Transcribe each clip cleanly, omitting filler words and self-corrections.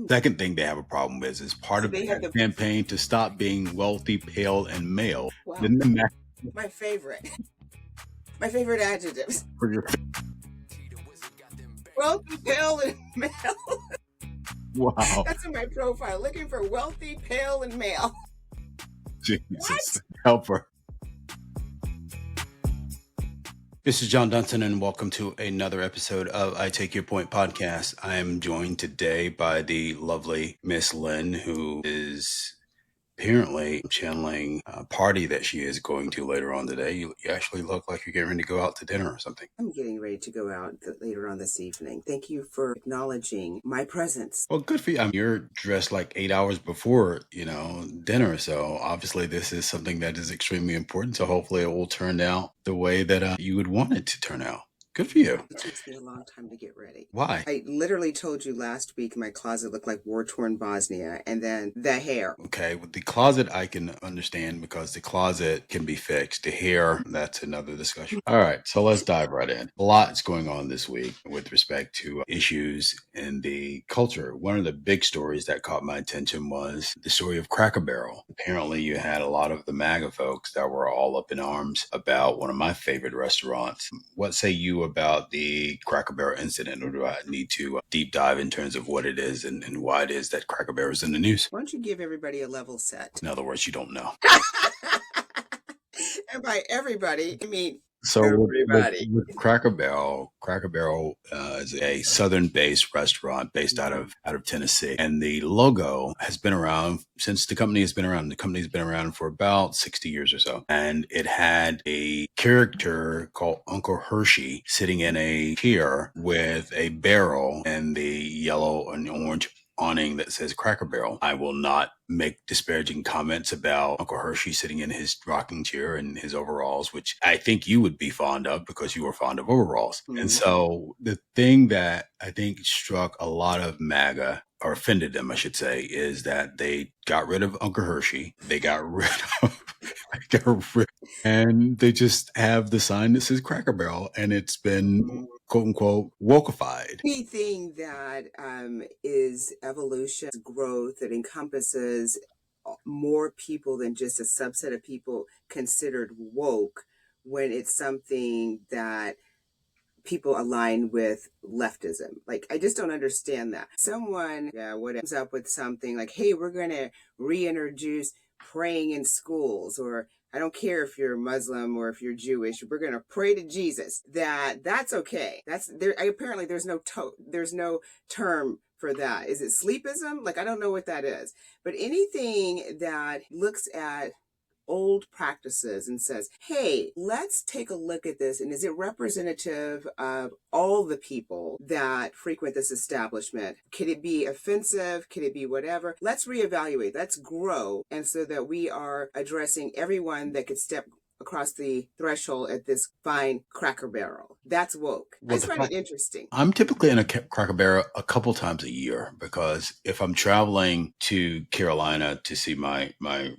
Second thing they have a problem with is part So of they have their the campaign to stop being wealthy, pale, and male. wow, Didn't the Mac my favorite, my favorite adjectives: for your wealthy, pale, and male. wow, That's in my profile. Looking for wealthy, pale, and male. Jesus, What? help her. This is John Dunson, and welcome to another episode of I Take Your Point podcast. I am joined today by the lovely Miss Lynn, who is apparently channeling a party that she is going to later on today. You actually look like you're getting ready to go out to dinner or something. I'm getting ready to go out later on this evening. Thank you for acknowledging my presence. Well, good for you. I mean, you're dressed like 8 hours before, dinner. So obviously this is something that is extremely important. So hopefully it will turn out the way that you would want it to turn out. Good for you. It takes me a long time to get ready. Why? I literally told you last week my closet looked like war-torn Bosnia, and then the hair. Okay, with the closet, I can understand because the closet can be fixed. The hair, that's another discussion. All right, so let's dive right in. A lot's going on this week with respect to issues in the culture. One of the big stories that caught my attention was the story of Cracker Barrel. Apparently, you had a lot of the MAGA folks that were all up in arms about one of my favorite restaurants. What say you about the Cracker Barrel incident, or do I need to deep dive in terms of what it is and why it is that Cracker Barrel is in the news? Why don't you give everybody a level set? In other words, you don't know. And by everybody, I mean So everybody. with Cracker Barrel, is a southern-based restaurant based out of Tennessee, and the logo has been around since the company has been around. The company's been around for about 60 years or so, and it had a character called Uncle Hershey sitting in a chair with a barrel and the yellow and orange awning that says Cracker Barrel. I will not make disparaging comments about Uncle Hershey sitting in his rocking chair and his overalls, which I think you would be fond of because you were fond of overalls. Mhm. And so the thing that I think struck a lot of MAGA, or offended them, I should say, is that they got rid of Uncle Hershey. They got rid and they just have the sign that says Cracker Barrel, and it's been quote unquote wokeified. Anything that is evolution, growth, that encompasses more people than just a subset of people considered woke, when it's something that people align with leftism. Like, I just don't understand that. Someone, what comes up with something like, hey, we're going to reintroduce praying in schools, or I don't care if you're Muslim or if you're Jewish, we're going to pray to Jesus. That's okay. That's there. Apparently there's no term for that. Is it sleepism? Like, I don't know what that is, but anything that looks at old practices and says, hey, let's take a look at this. And is it representative of all the people that frequent this establishment? Could it be offensive? Could it be whatever? Let's reevaluate. Let's grow. And so that we are addressing everyone that could step across the threshold at this fine Cracker Barrel. That's woke. I just find it interesting. I'm typically in a Cracker Barrel a couple times a year because if I'm traveling to Carolina to see my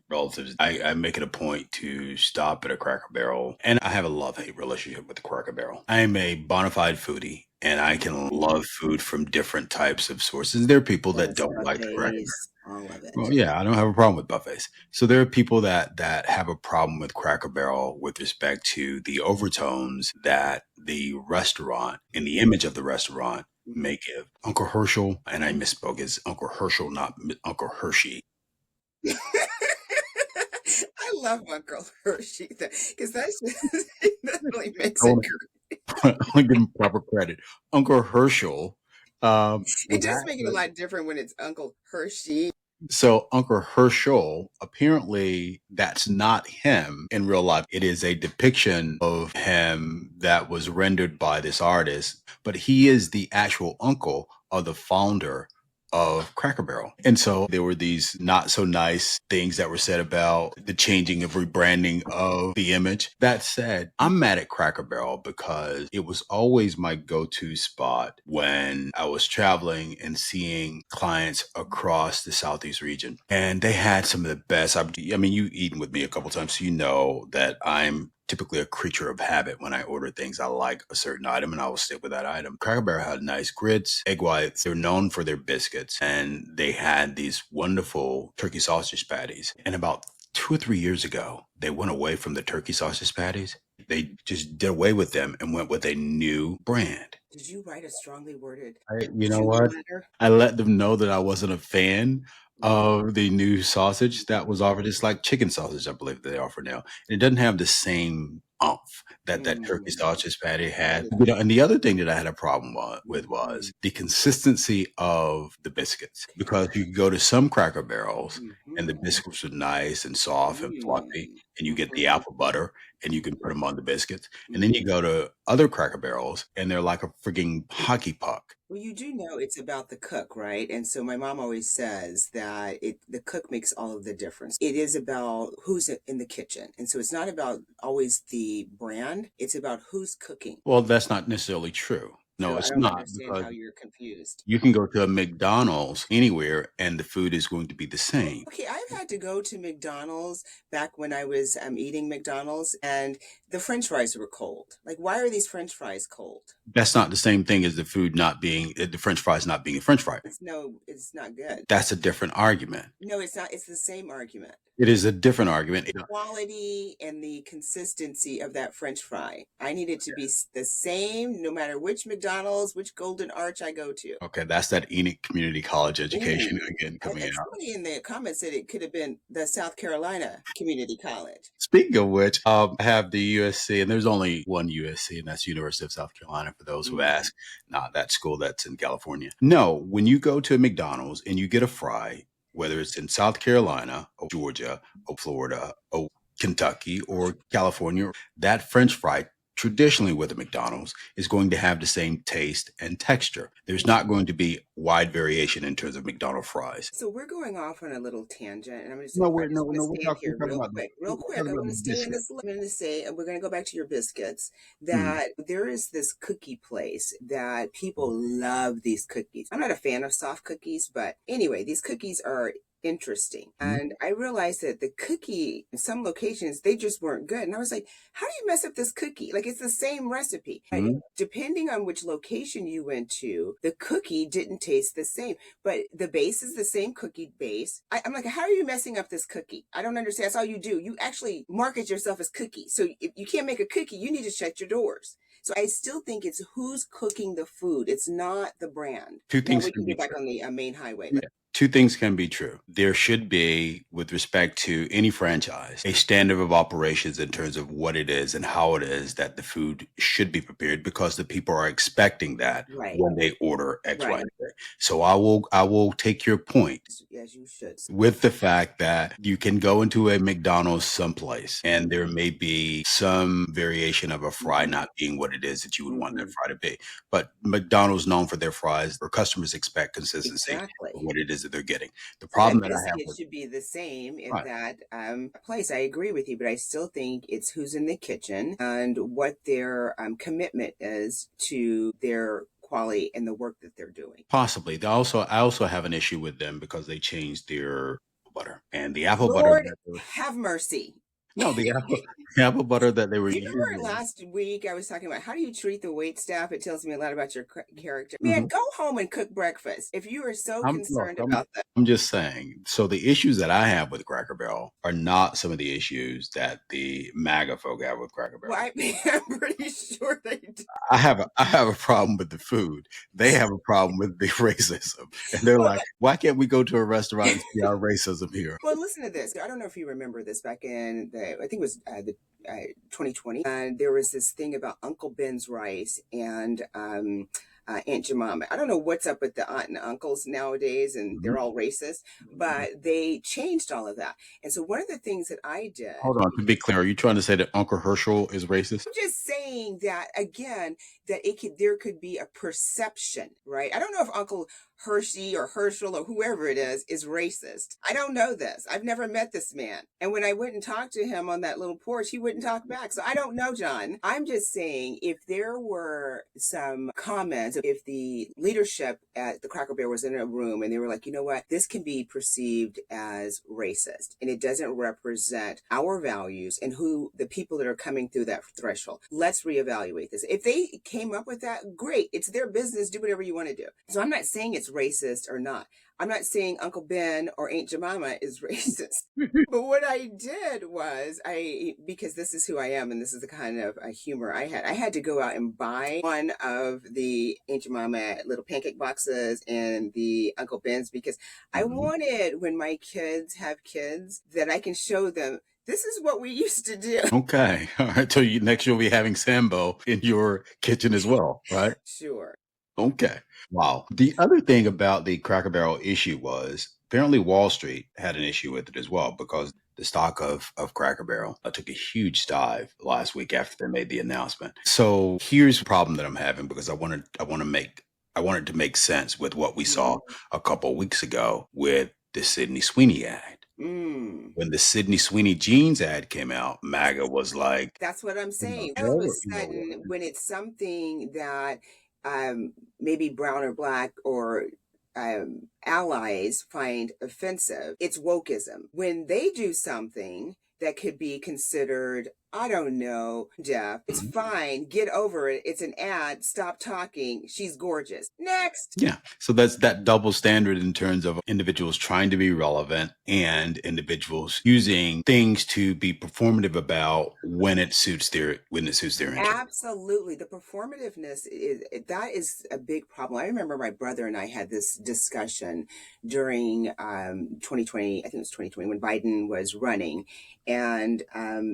relatives, I make it a point to stop at a Cracker Barrel. And I have a love-hate relationship with the Cracker Barrel. I am a bona fide foodie, and I can love food from different types of sources. There are people that don't like the Cracker Barrel. All of it. Well, yeah, I don't have a problem with buffets. So there are people that have a problem with Cracker Barrel with respect to the overtones that the restaurant and the image of the restaurant may give. Uncle Herschel, and I misspoke, is Uncle Herschel, not Uncle Hershey. I love Uncle Hershey because that really makes it. I want to give him proper credit. Uncle Herschel. It does make it a lot different when it's Uncle Hershey. So Uncle Herschel, apparently that's not him in real life. It is a depiction of him that was rendered by this artist, but he is the actual uncle of the founder of Cracker Barrel. And so there were these not so nice things that were said about the changing of rebranding of the image. That said, I'm mad at Cracker Barrel because it was always my go-to spot when I was traveling and seeing clients across the Southeast region. And they had some of the best. I mean, you've eaten with me a couple times, so you know that I'm typically a creature of habit. When I order things, I like a certain item and I will stick with that item. Cracker Barrel had nice grits, egg whites. They're known for their biscuits, and they had these wonderful turkey sausage patties. And about 2 or 3 years ago, they went away from the turkey sausage patties. They just did away with them and went with a new brand. Did you write a strongly worded You know approval what? letter? I let them know that I wasn't a fan Mm, of the new sausage that was mhm, offered. It's like chicken sausage, I believe they offer now. And it doesn't have the same oomph that that turkey mm. sausage patty had. Yeah. And the other thing that I had a problem with Mhm, was the consistency of the biscuits. Because you could go to some Cracker Barrels and the mhm, biscuits are nice and soft and fluffy, mm, and you get the mhm, apple butter and you can put them on the biscuits. And then you mhm. go to other Cracker Barrels and they're like a freaking hockey puck. Well, you do know it's about the cook, right? And so my mom always says that the cook makes all of the difference. It is about who's in the kitchen. And so it's not about always the brand, it's about who's cooking. Well, that's not necessarily true. No, So I it's don't not, understand because how you're confused. you can go to a McDonald's anywhere and the food is going to be the same. Okay, I've had to go to McDonald's back when I was eating McDonald's, and the French fries were cold. Like, why are these French fries cold? That's not the same thing as the food not being, the French fries not being a French fry. It's not good. That's a different argument. No, it's not. It's the same argument. It is a different argument. Quality and the consistency of that French fry. I need it to be the same no matter which McDonald's, which Golden Arch I go to. Okay, that's that Enoch Community College education Ooh. again coming And out. somebody in the comments said it could have been the South Carolina Community College. Speaking of which, I have the USC, and there's only one USC, and that's University of South Carolina, for those who Mm, ask. Not that school that's in California. No, when you go to a McDonald's and you get a fry, whether it's in South Carolina or Georgia or Florida or Kentucky or California, that French fry traditionally with a McDonald's is going to have the same taste and texture. There's not going to be wide variation in terms of McDonald's fries. So we're going off on a little tangent, and No, I we're just no, want to no, stay in we're here talking about real we're quick. talking I about want to the stay in biscuit. this. I'm going to say, and we're going to go back to your biscuits. Mm. That there is this cookie place that people love these cookies. I'm not a fan of soft cookies, but anyway, these cookies are interesting. Mm. And I realized that the cookie in some locations they just weren't good. And I was like, how do you mess up this cookie? Like it's the same recipe. Mm. Depending on which location you went to, the cookie didn't taste the same, but the base is the same cookie base. I'm like, how are you messing up this cookie? I don't understand. That's all you do. You actually market yourself as cookie. So if you can't make a cookie, you need to shut your doors. So I still think it's who's cooking the food. It's not the brand. Two Now things we can can be get back true. on the main highway. Yeah. Two things can be true. There should be, with respect to any franchise, a standard of operations in terms of what it is and how it is that the food should be prepared, because the people are expecting that Right, when they order X, Y, right. and Z. So I will take your point As you should. with the fact that you can go into a McDonald's someplace and there may be some variation of a fry Mm-hmm. not being what it is that you would want that Mm-hmm. fry to be. But McDonald's known for their fries, or customers expect consistency of Exactly. what it is that they're getting. The So that problem that I have biscuit with should be the same in right, that place. I agree with you, but I still think it's who's in the kitchen and what their commitment is to their quality and the work that they're doing. possibly. I also have an issue with them because they changed their butter, and the apple butter Lord that they were, have mercy. no, the apple butter that they were You remember using. last week I was talking about how do you treat the wait staff? It tells me a lot about your character. Man, Mhm. go home and cook breakfast if you are so I'm look, concerned about that. I'm just saying. So the issues that I have with Cracker Barrel are not some of the issues that the MAGA folk have with Cracker Well, Barrel. I'm pretty sure they do. I have a problem with the food. They have a problem with the racism, and they're Well, like, "Why can't we go to a restaurant and see our racism here?" well, listen to this. I don't know if you remember this back in I think it was the 2020. And there was this thing about Uncle Ben's rice and Aunt Jemima. I don't know what's up with the aunt and uncles nowadays, and Mhm. they're all racist, but they changed all of that. And so one of the things that I Hold did, on. To be clear, are you trying to say that Uncle Herschel is racist? I'm just saying that again, that there could be a perception, right? I don't know if Uncle Hershey or Herschel or whoever it is racist. I don't know this. I've never met this man. And when I went and talked to him on that little porch, he wouldn't talk back. So I don't know, John. I'm just saying, if there were some comments, if the leadership at the Cracker Barrel was in a room and they were like, you know what, this can be perceived as racist and it doesn't represent our values and who the people that are coming through that threshold. Let's reevaluate this. If they came up with that, great. It's their business. Do whatever you want to do. So I'm not saying it's racist or not. I'm not saying Uncle Ben or Aunt Jemima is racist. But what I did was because this is who I am and this is the kind of humor I had to go out and buy one of the Aunt Jemima little pancake boxes and the Uncle Ben's because I wanted, when my kids have kids, that I can show them this is what we used to do. Okay. All right. So next you'll be having Sambo in your kitchen as well, right? Sure. Okay. Wow. The other thing about the Cracker Barrel issue was apparently Wall Street had an issue with it as well because the stock of Cracker Barrel took a huge dive last week after they made the announcement. So here's the problem that I'm having because I wanted to make sense with what we saw a couple of weeks ago with the Sydney Sweeney ad. When the Sydney Sweeney jeans ad came out, MAGA was like, that's what I'm saying. All of a sudden, when it's something that maybe brown or black or allies find offensive, it's wokeism. When they do something that could be considered, I don't know, Jeff, it's fine, get over it, it's an ad, stop talking, she's gorgeous. Next. Yeah. So that's that double standard in terms of individuals trying to be relevant and individuals using things to be performative about when it suits their interest. Absolutely. The performativeness is a big problem. I remember my brother and I had this discussion during 2020, I think it was 2020 when Biden was running. And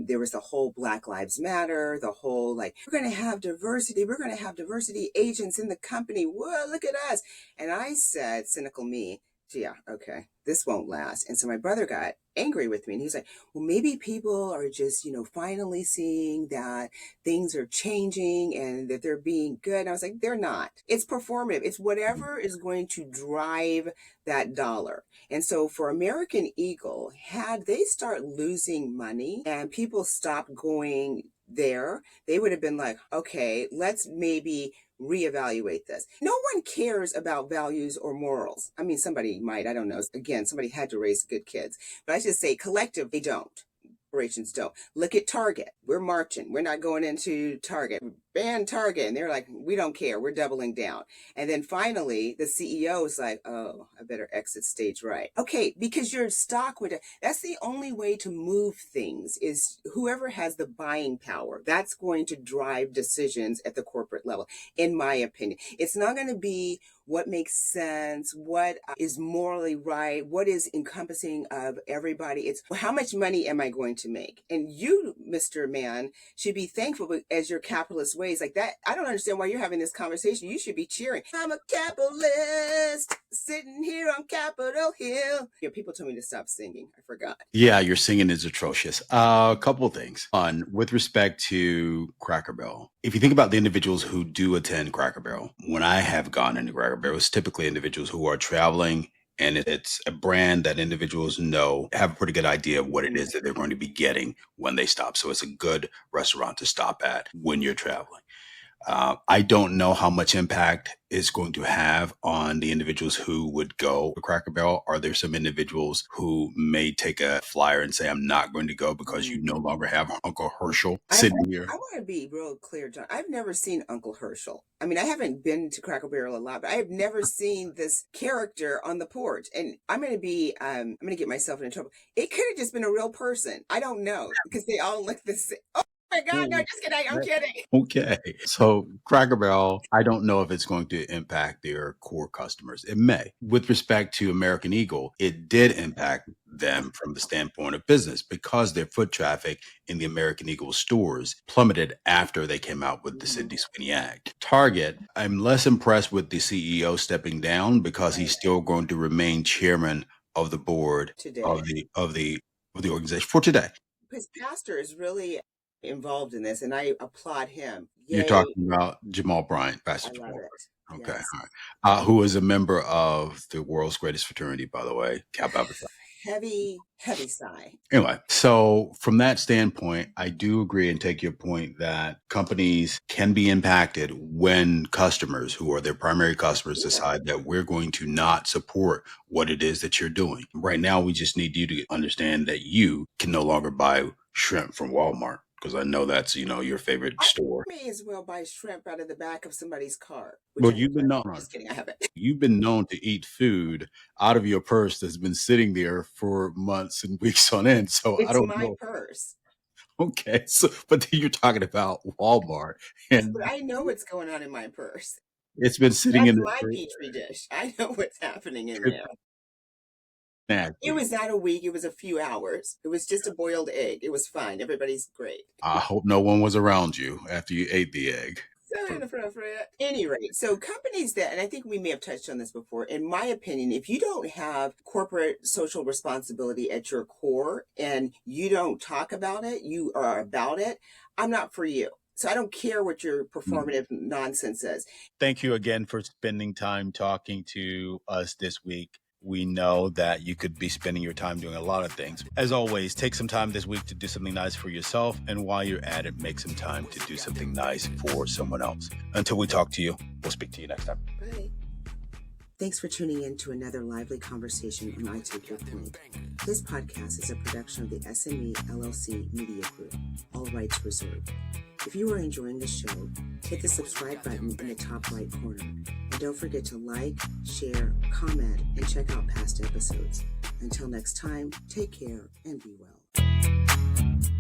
there was the whole Black Lives Matter, the whole like, we're going to have diversity agents in the company. Whoa, look at us. And I said, cynical me, yeah, okay, this won't last. And so my brother got angry with me and he's like, well, maybe people are just, finally seeing that things are changing and that they're being good. And I was like, they're not. It's performative. It's whatever is going to drive that dollar. And so for American Eagle, had they start losing money and people stopped going there, they would have been like, okay, let's maybe reevaluate this. No one cares about values or morals. I mean, somebody might, I don't know. Again, somebody had to raise good kids, but I should say collective, they don't. Corporations don't. Look at Target. We're marching. We're not going into Target. Ban Target. And they're like, we don't care. We're doubling down. And then finally, the CEO is like, oh, I better exit stage right. Okay, because your stock would, that's the only way to move things is whoever has the buying power. That's going to drive decisions at the corporate level, in my opinion. It's not going to be what makes sense, what is morally right, what is encompassing of everybody. It's how much money am I going to make? And you, Mr. Man, should be thankful as your capitalist ways like that. I don't understand why you're having this conversation. You should be cheering. I'm a capitalist sitting here on Capitol Hill. Yeah, people told me to stop singing. I forgot. Yeah, your singing is atrocious. A couple of things. One, with respect to Cracker Barrel, if you think about the individuals who do attend Cracker Barrel, when I have gone into Cracker Barrel, it's typically individuals who are traveling and it's a brand that individuals know, have a pretty good idea of what it is that they're going to be getting when they stop. So it's a good restaurant to stop at when you're traveling. I don't know how much impact it's going to have on the individuals who would go to Cracker Barrel. Are there some individuals who may take a flyer and say, I'm not going to go because you no longer have Uncle Herschel sitting here? I want to be real clear, John. I've never seen Uncle Herschel. I mean, I haven't been to Cracker Barrel a lot, but I have never seen this character on the porch. And I'm going to get myself into trouble. It could have just been a real person. I don't know because they all look the same. Oh my God, no, just kidding. I'm kidding. Okay. So Cracker Barrel, I don't know if it's going to impact their core customers. It may. With respect to American Eagle, it did impact them from the standpoint of business because their foot traffic in the American Eagle stores plummeted after they came out with the Sydney Sweeney Act. Target, I'm less impressed with the CEO stepping down because he's still going to remain chairman of the board Today. of the organization for today. His pastor is really involved in this, and I applaud him. Yay. You're talking about Jamal Bryant, Pastor I Jamal love Bryant. it. Okay. Yes. All right. Who is a member of the world's greatest fraternity, by the way, Kappa Alpha Psi. Heavy, heavy sigh. Anyway, so from that standpoint, I do agree and take your point that companies can be impacted when customers, who are their primary customers, Yeah. decide that we're going to not support what it is that you're doing. Right now, we just need you to understand that you can no longer buy shrimp from Walmart, because I know that's, your favorite I store. may as well buy shrimp out of the back of somebody's car, which Well, I never. Just kidding, I haven't. you've been known to eat food out of your purse that's been sitting there for months and weeks on end. So I It's don't my know. purse, Okay. So, but then you're talking about Walmart but and I know what's going on in my purse. it's been sitting That's in my the petri dish. I know what's happening in fridge there. It snacking. was not a week. It was a few hours. It was just a boiled egg. It was fine. Everybody's great. I hope no one was around you after you ate the egg. So inappropriate. Any rate, so companies that, and I think we may have touched on this before, in my opinion, if you don't have corporate social responsibility at your core and you don't talk about it, you are about it, I'm not for you. So I don't care what your performative nonsense is. Thank you again for spending time talking to us this week. We know that you could be spending your time doing a lot of things. As always, take some time this week to do something nice for yourself. And while you're at it, make some time to do something nice for someone else. Until we talk to you, we'll speak to you next time. Bye. Thanks for tuning in to another lively conversation on I Take Your Point. This podcast is a production of the SME LLC Media Group, all rights reserved. If you are enjoying the show, hit the subscribe button in the top right corner. And don't forget to like, share, comment, and check out past episodes. Until next time, take care and be well.